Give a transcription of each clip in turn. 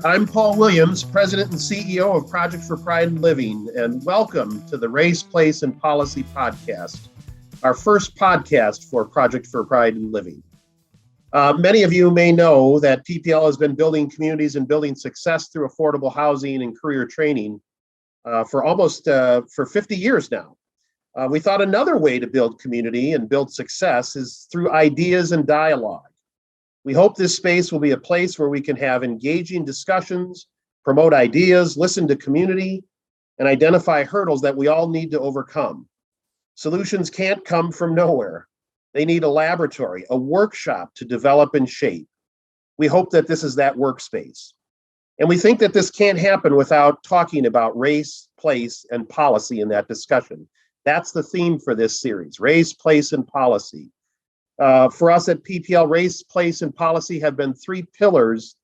I'm Paul Williams, President and CEO of Project for Pride in Living, and welcome to the Race, Place, and Policy podcast, our first podcast for Project for Pride in Living. Many of you may know that PPL has been building communities and building success through affordable housing and career training for 50 years now. We thought another way to build community and build success is through ideas and dialogue. We hope this space will be a place where we can have engaging discussions, promote ideas, listen to community, and identify hurdles that we all need to overcome. Solutions can't come from nowhere. They need a laboratory, a workshop to develop and shape. We hope that this is that workspace. And we think that this can't happen without talking about race, place, and policy in that discussion. That's the theme for this series, race, place, and policy. For us at PPL, race, place, and policy have been three pillars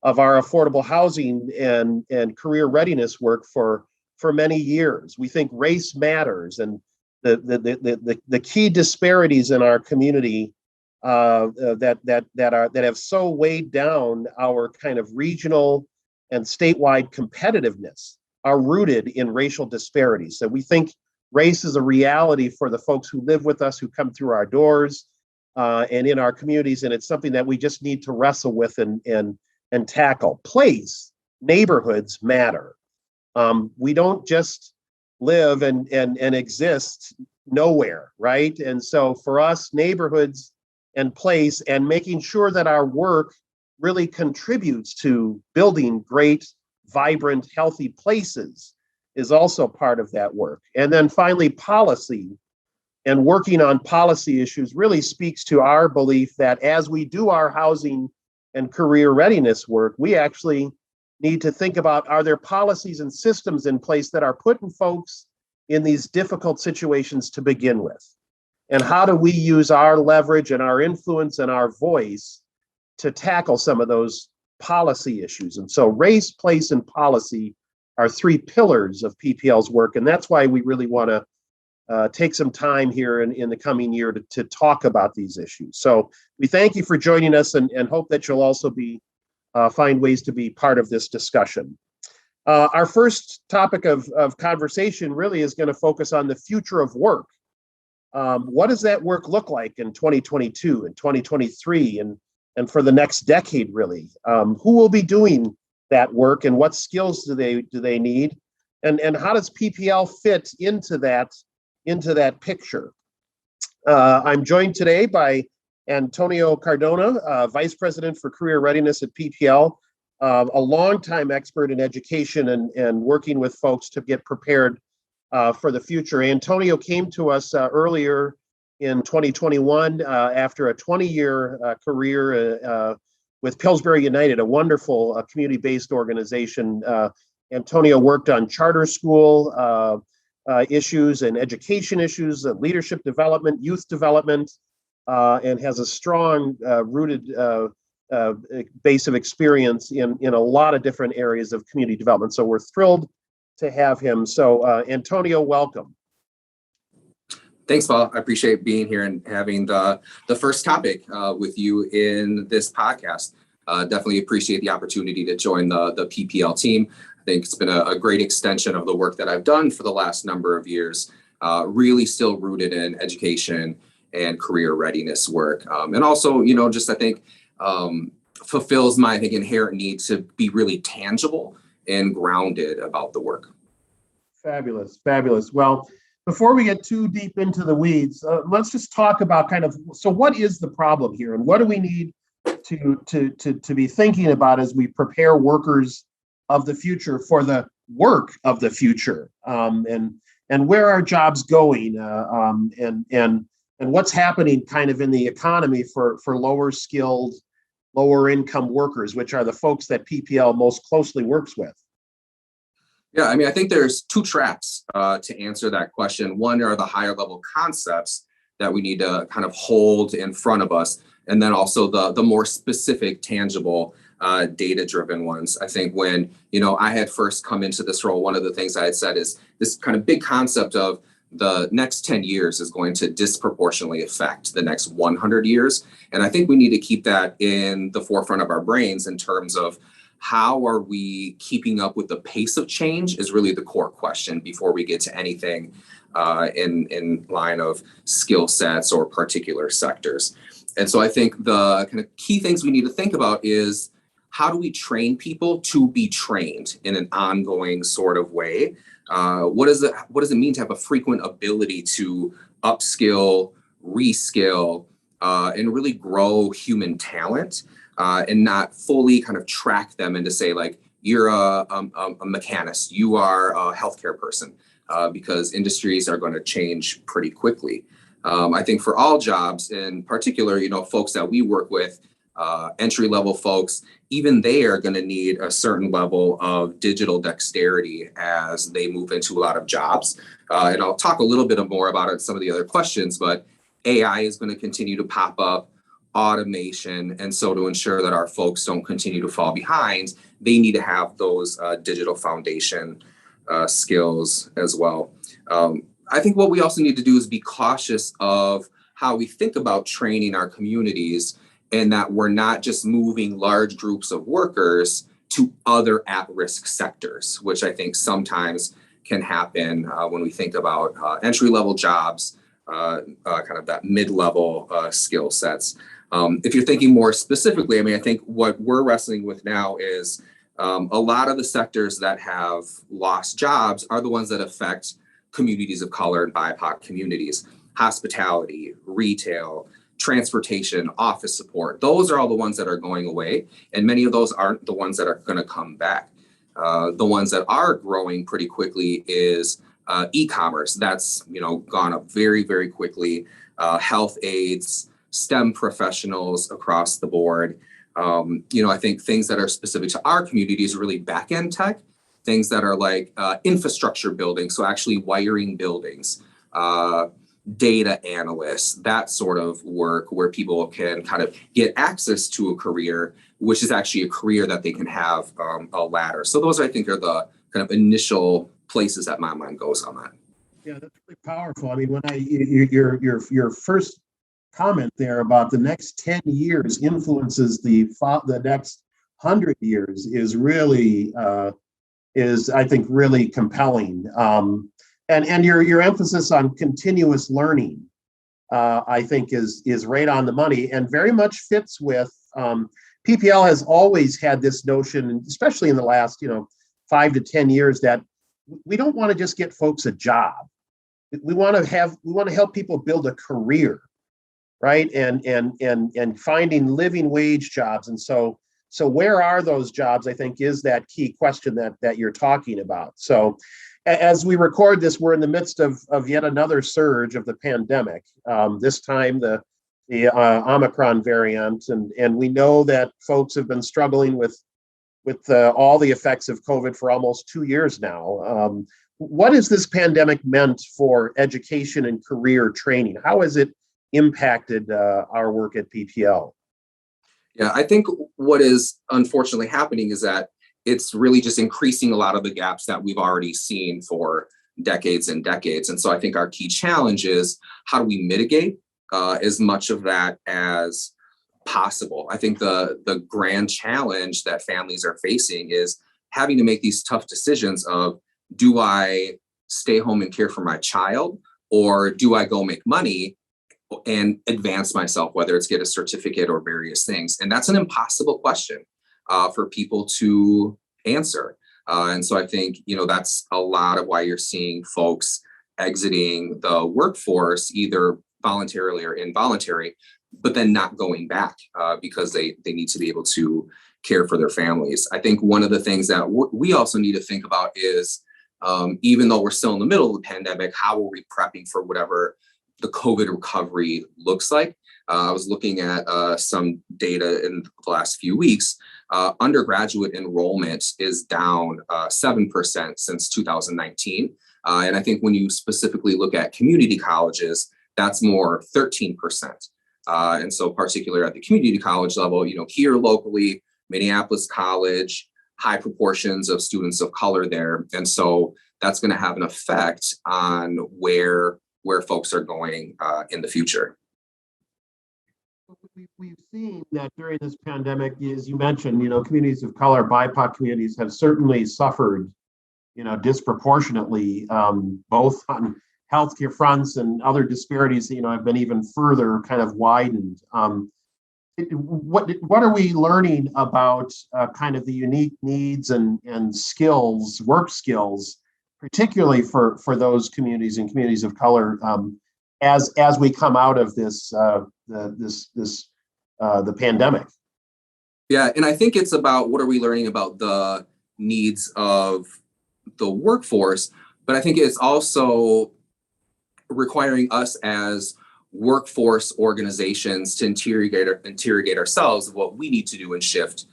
of our affordable housing and career readiness work for many years. We think race matters, and the key disparities in our community that have so weighed down our kind of regional and statewide competitiveness are rooted in racial disparities. So we think race is a reality for the folks who live with us, who come through our doors, and in our communities, and it's something that we just need to wrestle with and tackle. Place, neighborhoods matter. We don't just live and exist nowhere, right? And so for us, neighborhoods and place and making sure that our work really contributes to building great, vibrant, healthy places is also part of that work. And then finally, policy. And working on policy issues really speaks to our belief that as we do our housing and career readiness work, we actually need to think about, are there policies and systems in place that are putting folks in these difficult situations to begin with? And how do we use our leverage and our influence and our voice to tackle some of those policy issues? And so race, place, and policy are three pillars of PPL's work. And that's why we really want to take some time here in the coming year to talk about these issues. So we thank you for joining us and hope that you'll also find ways to be part of this discussion. Our first topic of conversation really is going to focus on the future of work. What does that work look like in 2022 and 2023 and for the next decade, really? Who will be doing that work and what skills do they need? And how does PPL fit into that picture? I'm joined today by Antonio Cardona, Vice President for Career Readiness at PPL, a longtime expert in education and working with folks to get prepared for the future. Antonio came to us earlier in 2021 after a 20-year career with Pillsbury United, a wonderful community-based organization. Antonio worked on charter school issues and education issues, leadership development, youth development, and has a strong rooted base of experience in a lot of different areas of community development. So we're thrilled to have him. So Antonio, welcome. Thanks, Paul. I appreciate being here and having the first topic with you in this podcast. Definitely appreciate the opportunity to join the PPL team. I think it's been a great extension of the work that I've done for the last number of years, really still rooted in education and career readiness work. And also, just I think fulfills my inherent need to be really tangible and grounded about the work. Fabulous, fabulous. Well, before we get too deep into the weeds, let's just talk about so what is the problem here and what do we need to be thinking about as we prepare workers of the future for the work of the future, and where are jobs going, and what's happening kind of in the economy for lower skilled, lower income workers, which are the folks that PPL most closely works with. Yeah, I think there's two tracks to answer that question. One are the higher level concepts that we need to kind of hold in front of us, and then also the more specific, tangible data-driven ones. I think when, I had first come into this role, one of the things I had said is this kind of big concept of the next 10 years is going to disproportionately affect the next 100 years. And I think we need to keep that in the forefront of our brains in terms of how are we keeping up with the pace of change is really the core question before we get to anything in line of skill sets or particular sectors. And so I think the kind of key things we need to think about is, how do we train people to be trained in an ongoing sort of way? What does it mean to have a frequent ability to upskill, reskill, and really grow human talent, and not fully kind of track them into, say, like, you're a mechanist, you are a healthcare person, because industries are going to change pretty quickly. I think for all jobs, in particular, folks that we work with, entry-level folks, even they are going to need a certain level of digital dexterity as they move into a lot of jobs. And I'll talk a little bit more about it in some of the other questions, but AI is going to continue to pop up, automation. And so to ensure that our folks don't continue to fall behind, they need to have those digital foundation skills as well. I think what we also need to do is be cautious of how we think about training our communities, and that we're not just moving large groups of workers to other at-risk sectors, which I think sometimes can happen when we think about entry-level jobs, kind of that mid-level skill sets. If you're thinking more specifically, I think what we're wrestling with now is a lot of the sectors that have lost jobs are the ones that affect communities of color and BIPOC communities: hospitality, retail, transportation, office support. Those are all the ones that are going away, and many of those aren't the ones that are going to come back. The ones that are growing pretty quickly is e-commerce. That's gone up very, very quickly. Health aides, STEM professionals across the board. I think things that are specific to our communities are really back-end tech, things that are like infrastructure building, so actually wiring buildings, data analysts, that sort of work where people can kind of get access to a career, which is actually a career that they can have a ladder. So those, I think, are the kind of initial places that my mind goes on that. Yeah, that's really powerful. I mean, when your first comment there about the next 10 years influences the next 100 years is really I think really compelling. And your emphasis on continuous learning, I think, is right on the money, and very much fits with PPL has always had this notion, especially in the last 5 to 10 years, that we don't want to just get folks a job. We want to help people build a career, right? And finding living wage jobs. And so where are those jobs, I think, is that key question that you're talking about. So as we record this, we're in the midst of yet another surge of the pandemic. This time the Omicron variant, and we know that folks have been struggling with all the effects of COVID for almost 2 years now. What has this pandemic meant for education and career training? How has it impacted our work at PPL? Yeah, I think what is unfortunately happening is that it's really just increasing a lot of the gaps that we've already seen for decades and decades. And so I think our key challenge is, how do we mitigate as much of that as possible? I think the grand challenge that families are facing is having to make these tough decisions of, do I stay home and care for my child, or do I go make money and advance myself, whether it's get a certificate or various things? And that's an impossible question for people to answer. And so I think, that's a lot of why you're seeing folks exiting the workforce, either voluntarily or involuntary, but then not going back because they need to be able to care for their families. I think one of the things that we also need to think about is, even though we're still in the middle of the pandemic, how are we prepping for whatever the COVID recovery looks like? I was looking at some data in the last few weeks. Undergraduate enrollment is down 7% since 2019. And I think when you specifically look at community colleges, that's more 13%. And so particularly at the community college level, here locally, Minneapolis College, high proportions of students of color there. And so that's going to have an effect on where folks are going in the future. we've seen that during this pandemic, as you mentioned, communities of color, BIPOC communities have certainly suffered, disproportionately, both on healthcare fronts and other disparities, have been even further kind of widened. What are we learning about kind of the unique needs and skills, work skills, particularly for those communities and communities of color, as we come out of the pandemic? Yeah, and I think it's about what are we learning about the needs of the workforce, but I think it's also requiring us as workforce organizations to interrogate ourselves of what we need to do and shift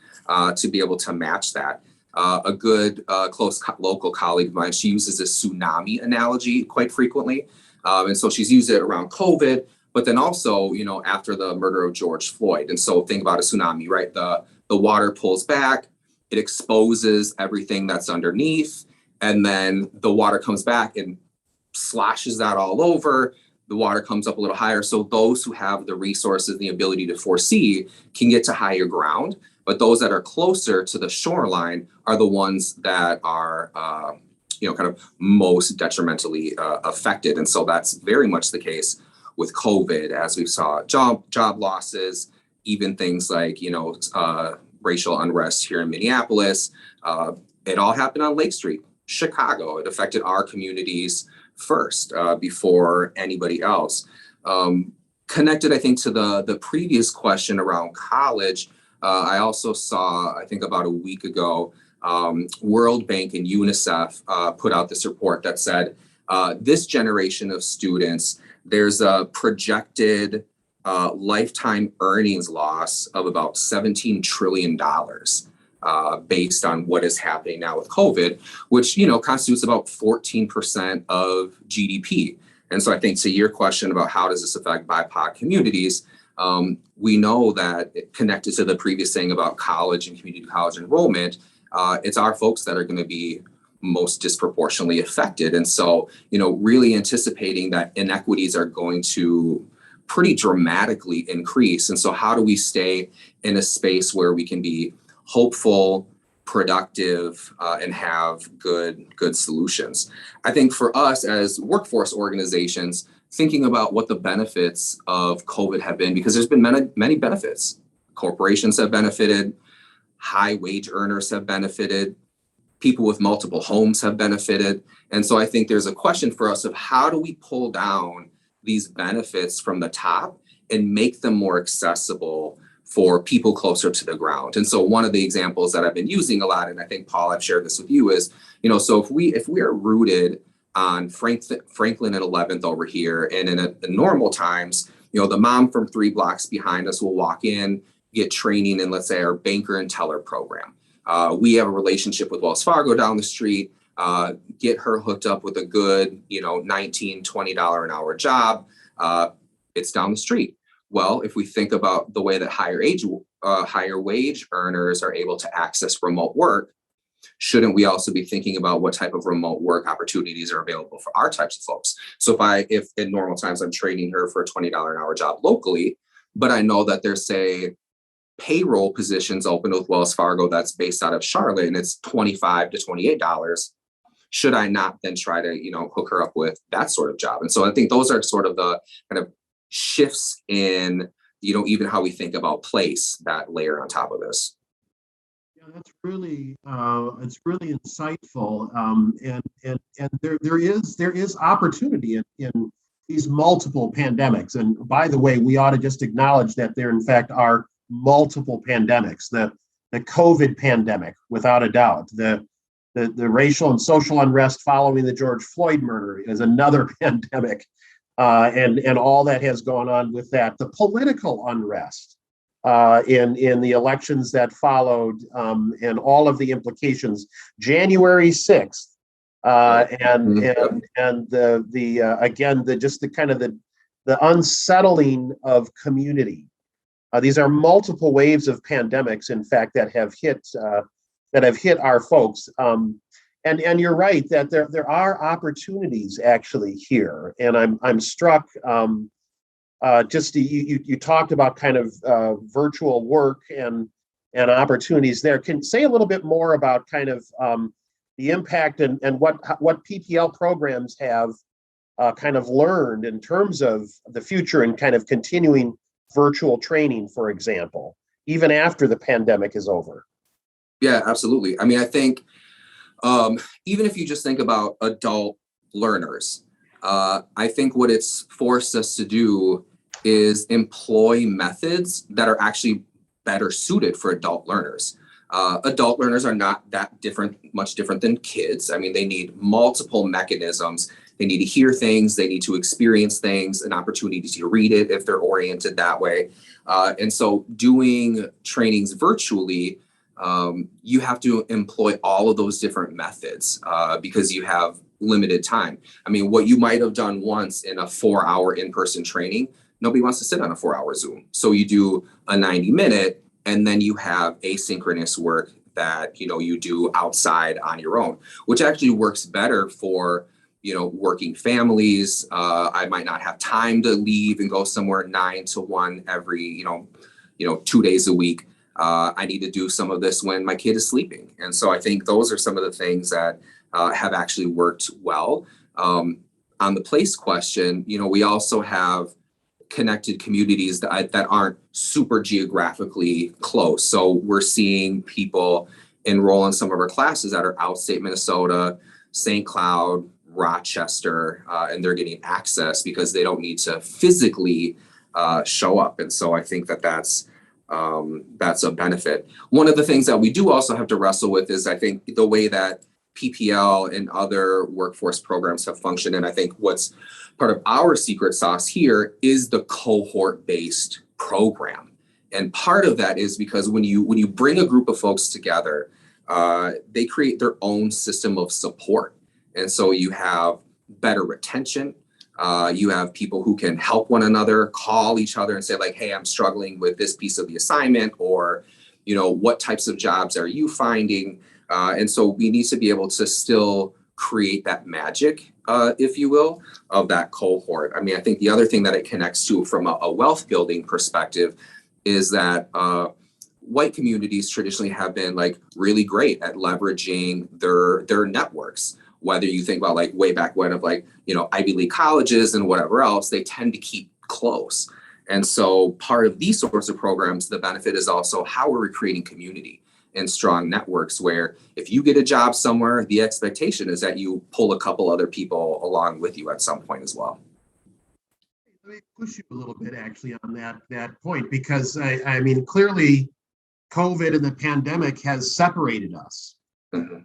to be able to match that. A good close local colleague of mine, she uses this tsunami analogy quite frequently. And so she's used it around COVID, but then also, after the murder of George Floyd. And so think about a tsunami, right? The water pulls back, it exposes everything that's underneath, and then the water comes back and sloshes that all over. The water comes up a little higher. So those who have the resources, the ability to foresee can get to higher ground. But those that are closer to the shoreline are the ones that are, kind of most detrimentally affected. And so that's very much the case with COVID, as we saw job losses, even things like, racial unrest here in Minneapolis. It all happened on Lake Street, Chicago. It affected our communities first before anybody else. Connected, I think, to the previous question around college, I also saw, I think about a week ago, World Bank and UNICEF put out this report that said this generation of students, there's a projected lifetime earnings loss of about $17 trillion based on what is happening now with COVID, which, constitutes about 14% of GDP. And so I think to your question about how does this affect BIPOC communities, we know that connected to the previous thing about college and community college enrollment, it's our folks that are going to be most disproportionately affected. And so, really anticipating that inequities are going to pretty dramatically increase. And so how do we stay in a space where we can be hopeful, productive, and have good solutions? I think for us as workforce organizations, thinking about what the benefits of COVID have been, because there's been many benefits. Corporations have benefited, high wage earners have benefited, people with multiple homes have benefited. And so I think there's a question for us of how do we pull down these benefits from the top and make them more accessible for people closer to the ground. And so one of the examples that I've been using a lot, and I think, Paul, I've shared this with you, is, so if we are rooted on Franklin and 11th over here, and in the normal times, the mom from 3 blocks behind us will walk in, get training in, let's say, our banker and teller program. We have a relationship with Wells Fargo down the street, get her hooked up with a good, $19, $20 an hour job. It's down the street. Well, if we think about the way that higher wage earners are able to access remote work, shouldn't we also be thinking about what type of remote work opportunities are available for our types of folks? So if in normal times I'm training her for a $20 an hour job locally, but I know that there's, say, payroll positions open with Wells Fargo that's based out of Charlotte and it's $25 to $28, should I not then try to, hook her up with that sort of job? And so I think those are sort of the kind of shifts in, even how we think about place that layer on top of this. Yeah, that's really it's really insightful, and there is opportunity in these multiple pandemics. And by the way, we ought to just acknowledge that there in fact are multiple pandemics. The COVID pandemic, without a doubt. The racial and social unrest following the George Floyd murder is another pandemic, and all that has gone on with that. The political unrest in the elections that followed, and all of the implications. January 6th, and the unsettling of community. These are multiple waves of pandemics, in fact, that have hit our folks. And you're right that there are opportunities actually here, and I'm struck just you talked about kind of virtual work and opportunities there. Can you say a little bit more about kind of the impact and what PPL programs have kind of learned in terms of the future and kind of continuing virtual training, for example, even after the pandemic is over? Yeah, absolutely. I mean, I think even if you just think about adult learners, I think what it's forced us to do is employ methods that are actually better suited for adult learners. Adult learners are not that different, much different than kids. I mean, they need multiple mechanisms. They need to hear things, they need to experience things, an opportunity to read it if they're oriented that way. And so doing trainings virtually, you have to employ all of those different methods because you have limited time. I mean, what you might have done once in a 4-hour in-person training, nobody wants to sit on a 4-hour Zoom. So you do a 90-minute, and then you have asynchronous work that, you do outside on your own, which actually works better for, working families. I might not have time to leave and go somewhere 9 to 1 every, 2 days a week. I need to do some of this when my kid is sleeping. And so I think those are some of the things that have actually worked well. On the place question, we also have connected communities that aren't super geographically close. So we're seeing people enroll in some of our classes that are outstate Minnesota, St. Cloud, Rochester, and they're getting access because they don't need to physically show up. And so I think that's a benefit. One of the things that we do also have to wrestle with is, I think, the way that PPL and other workforce programs have functioned. And I think what's part of our secret sauce here is the cohort-based program. And part of that is because when you bring a group of folks together, they create their own system of support. And so you have better retention. You have people who can help one another, call each other and say, like, hey, I'm struggling with this piece of the assignment, or, what types of jobs are you finding? And so we need to be able to still create that magic, if you will, of that cohort. I mean, I think the other thing that it connects to from a wealth building perspective is that white communities traditionally have been really great at leveraging their networks. Whether you think about way back when of Ivy League colleges and whatever else, they tend to keep close. And so part of these sorts of programs, the benefit is also how we're creating community and strong networks, where if you get a job somewhere, the expectation is that you pull a couple other people along with you at some point as well. Let me push you a little bit actually on that point, because I mean, clearly COVID and the pandemic has separated us. Mm-hmm.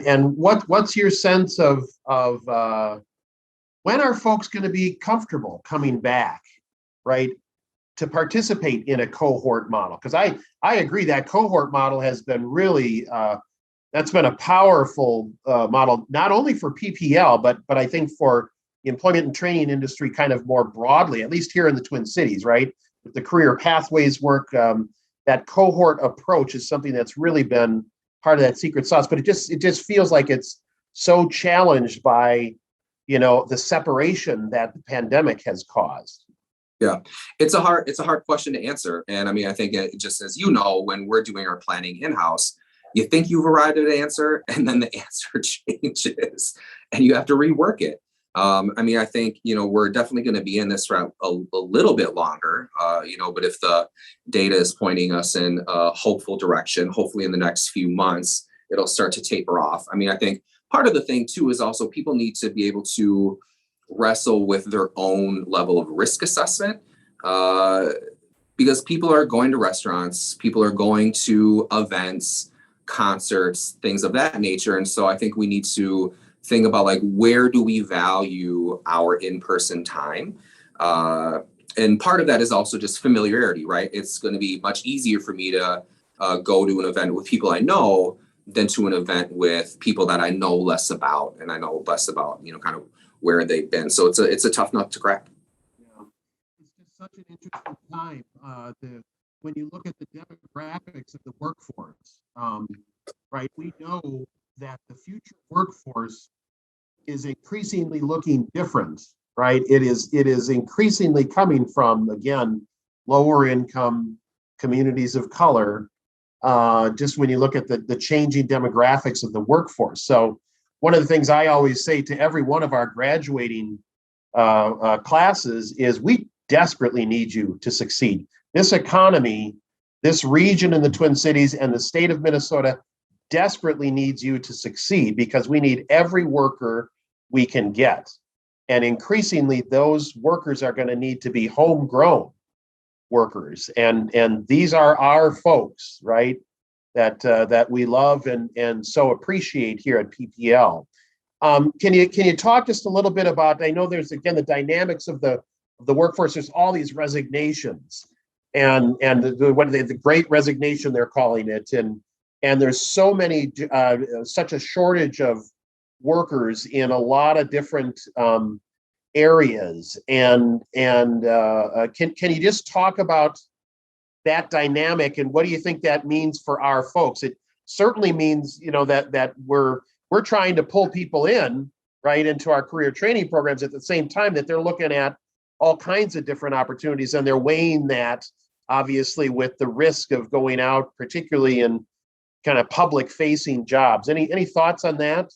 And what's your sense of when are folks going to be comfortable coming back, right, to participate in a cohort model? Because I agree that cohort model has been really that's been a powerful model, not only for PPL, but I think for the employment and training industry kind of more broadly, at least here in the Twin Cities, right? With the career pathways work, that cohort approach is something that's really been part of that secret sauce. But it just feels like it's so challenged by, the separation that the pandemic has caused. Yeah, it's a hard question to answer. And I mean, I think just as when we're doing our planning in-house, you think you've arrived at an answer and then the answer changes and you have to rework it. I mean, I think, we're definitely going to be in this for a little bit longer, but if the data is pointing us in a hopeful direction, hopefully in the next few months, it'll start to taper off. I mean, I think part of the thing too is also people need to be able to wrestle with their own level of risk assessment, because people are going to restaurants, people are going to events, concerts, things of that nature. And so I think we need to think about where do we value our in-person time? And part of that is also just familiarity, right? It's going to be much easier for me to go to an event with people I know than to an event with people that I know less about, and I know less about, kind of where they've been. So it's a tough nut to crack. Yeah, it's just such an interesting time. When you look at the demographics of the workforce, right? We know that the future workforce is increasingly looking different right? It is increasingly coming from, again, lower income communities of color. Just when you look at the changing demographics of the workforce. So one of the things I always say to every one of our graduating classes is we desperately need you to succeed. This economy, this region in the Twin Cities and the state of Minnesota desperately needs you to succeed because we need every worker we can get. And increasingly, those workers are going to need to be homegrown workers. And these are our folks, right? That we love and so appreciate here at PPL. Can you talk just a little bit about? I know there's again the dynamics of the workforce. There's all these resignations, and the Great Resignation they're calling it, and there's so many such a shortage of workers in a lot of different areas. And can you just talk about that dynamic and what do you think that means for our folks? It certainly means, that we're trying to pull people in, right, into our career training programs at the same time that they're looking at all kinds of different opportunities, and they're weighing that obviously with the risk of going out, particularly in kind of public facing jobs. Any thoughts on that?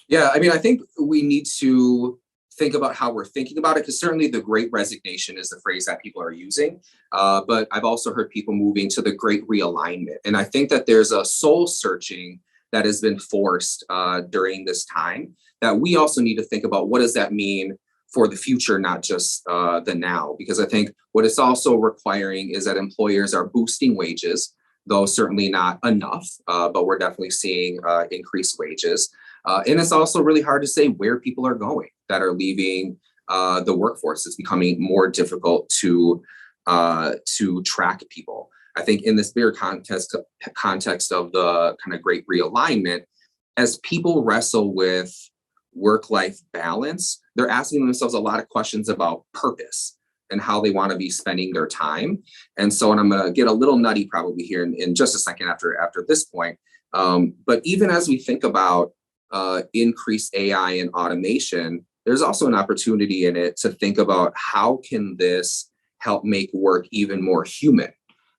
Yeah, I mean, I think we need to think about how we're thinking about it, because certainly the Great Resignation is the phrase that people are using. But I've also heard people moving to the Great Realignment. And I think that there's a soul searching that has been forced during this time that we also need to think about what does that mean for the future, not just the now. Because I think what it's also requiring is that employers are boosting wages, though certainly not enough, but we're definitely seeing increased wages. And it's also really hard to say where people are going that are leaving the workforce. It's becoming more difficult to track people. I think in this bigger context of the kind of Great Realignment, as people wrestle with work-life balance, they're asking themselves a lot of questions about purpose and how they want to be spending their time. And so, and I'm going to get a little nutty probably here in just a second after this point. But even as we think about increased AI and automation, there's also an opportunity in it to think about how can this help make work even more human?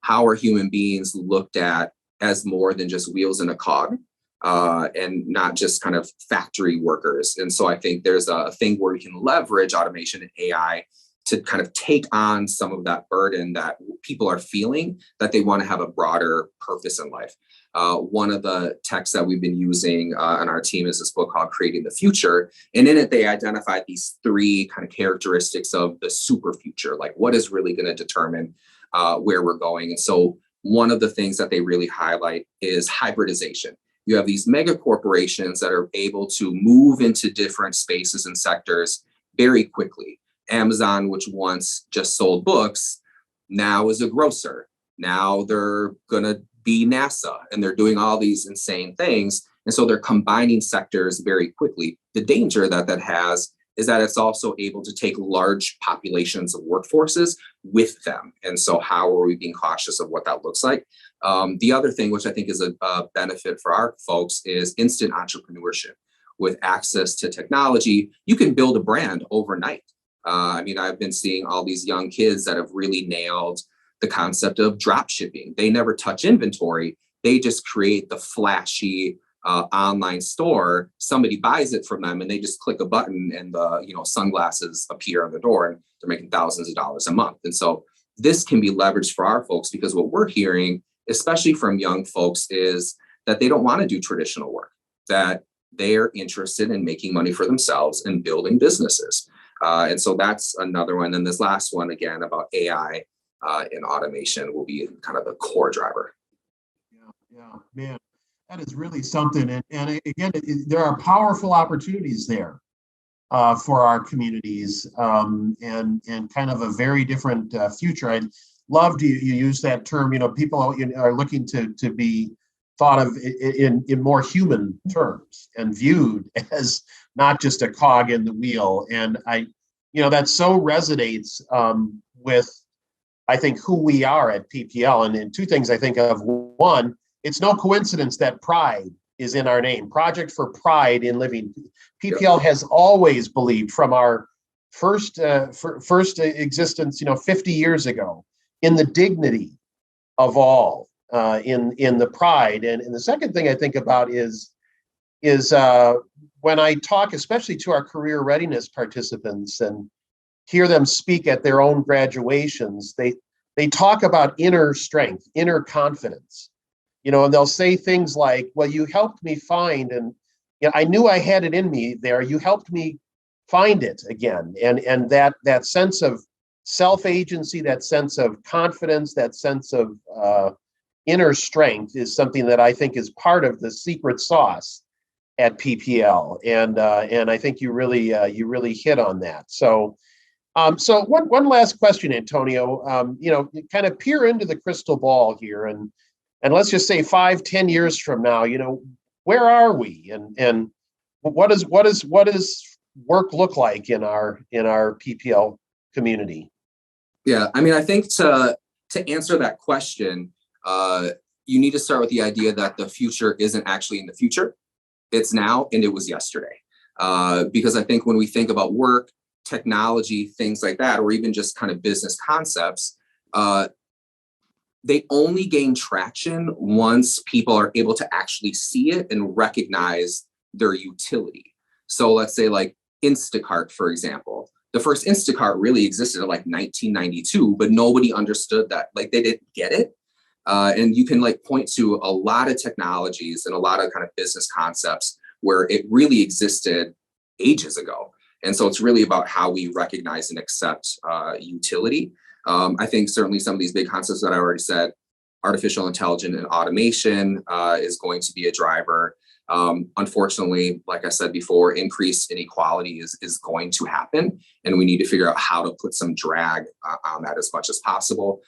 How are human beings looked at as more than just wheels in a cog and not just kind of factory workers? And so I think there's a thing where we can leverage automation and AI to kind of take on some of that burden that people are feeling, that they want to have a broader purpose in life. One of the texts that we've been using on our team is this book called Creating the Future. And in it, they identified these three kind of characteristics of the super future, like what is really going to determine where we're going. And so one of the things that they really highlight is hybridization. You have these mega corporations that are able to move into different spaces and sectors very quickly. Amazon, which once just sold books, now is a grocer. Now they're going to be NASA, and they're doing all these insane things. And so they're combining sectors very quickly. The danger that has is that it's also able to take large populations of workforces with them. And so how are we being cautious of what that looks like? The other thing, which I think is a benefit for our folks, is instant entrepreneurship. With access to technology, you can build a brand overnight. I mean, I've been seeing all these young kids that have really nailed the concept of drop shipping. They never touch inventory. They just create the flashy online store. Somebody buys it from them and they just click a button and the sunglasses appear on the door, and they're making thousands of dollars a month. And so this can be leveraged for our folks, because what we're hearing, especially from young folks, is that they don't want to do traditional work, that they're interested in making money for themselves and building businesses. And so that's another one. And this last one, again, about AI and automation will be kind of the core driver. Yeah, man, that is really something. And again, there are powerful opportunities there for our communities and kind of a very different future. I loved you use that term. People are looking to be thought of in more human terms and viewed as not just a cog in the wheel. And that so resonates with, I think, who we are at PPL. And two things I think of. One, it's no coincidence that pride is in our name. Project for Pride in Living. PPL has always believed from our first existence, 50 years ago, in the dignity of all, in the pride. And the second thing I think about is when I talk, especially to our career readiness participants, and hear them speak at their own graduations, they talk about inner strength, inner confidence, and they'll say things like, well, you helped me find, and I knew I had it in me there. You helped me find it again. And that sense of self-agency, that sense of confidence, that sense of inner strength is something that I think is part of the secret sauce at PPL. And I think you really hit on that. So one last question, Antonio. Kind of peer into the crystal ball here, and let's just say 5-10 years from now, where are we, and what does work look like in our PPL community? Yeah, I mean, I think to answer that question, you need to start with the idea that the future isn't actually in the future. It's now, and it was yesterday. Because I think when we think about work, technology, things like that, or even just kind of business concepts, they only gain traction once people are able to actually see it and recognize their utility. So let's say like Instacart, for example. The first Instacart really existed in like 1992, but nobody understood that, like they didn't get it. And you can like point to a lot of technologies and a lot of kind of business concepts where it really existed ages ago. And so it's really about how we recognize and accept utility. I think certainly some of these big concepts that I already said, artificial intelligence and automation is going to be a driver. Unfortunately, like I said before, increased inequality is going to happen, and we need to figure out how to put some drag on that as much as possible.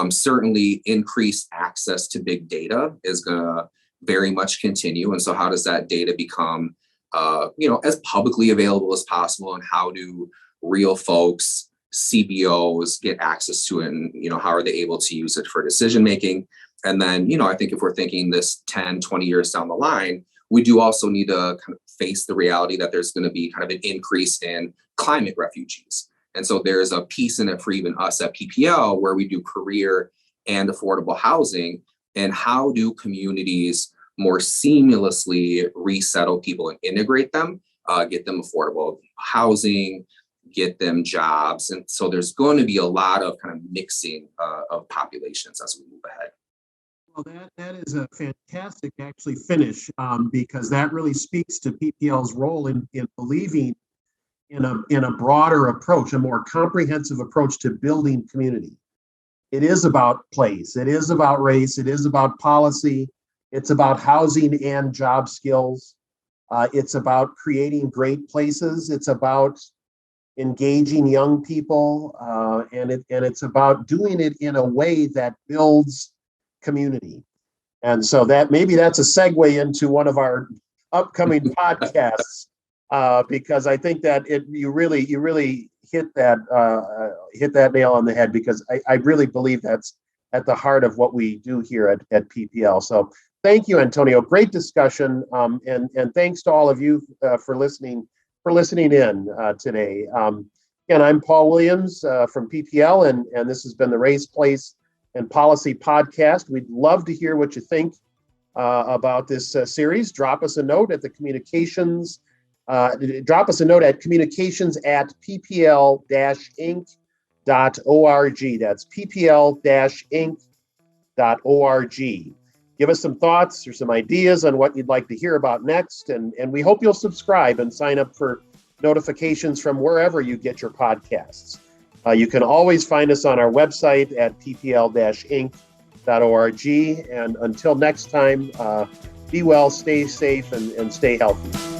Certainly, increased access to big data is going to very much continue. And so how does that data become as publicly available as possible, and how do real folks, CBOs get access to it, and how are they able to use it for decision making? And then I think if we're thinking this 10-20 years down the line, we do also need to kind of face the reality that there's going to be kind of an increase in climate refugees. And so there's a piece in it for even us at PPL where we do career and affordable housing, and how do communities more seamlessly resettle people and integrate them, get them affordable housing, get them jobs. And so there's going to be a lot of kind of mixing of populations as we move ahead. Well, that is a fantastic actually finish, because that really speaks to PPL's role in believing in a broader approach, a more comprehensive approach to building community. It is about place, it is about race, it is about policy, it's about housing and job skills. It's about creating great places. It's about engaging young people, and it's about doing it in a way that builds community. And so that's a segue into one of our upcoming podcasts, because I think that you really hit that nail on the head, because I really believe that's at the heart of what we do here at PPL. So thank you, Antonio. Great discussion, and thanks to all of you for listening in today. Again, I'm Paul Williams from PPL, and this has been the Race, Place, and Policy podcast. We'd love to hear what you think about this series. Drop us a note at communications at ppl-inc.org. That's ppl-inc.org. Give us some thoughts or some ideas on what you'd like to hear about next, and we hope you'll subscribe and sign up for notifications from wherever you get your podcasts. You can always find us on our website at ppl-inc.org. And until next time, be well, stay safe, and stay healthy.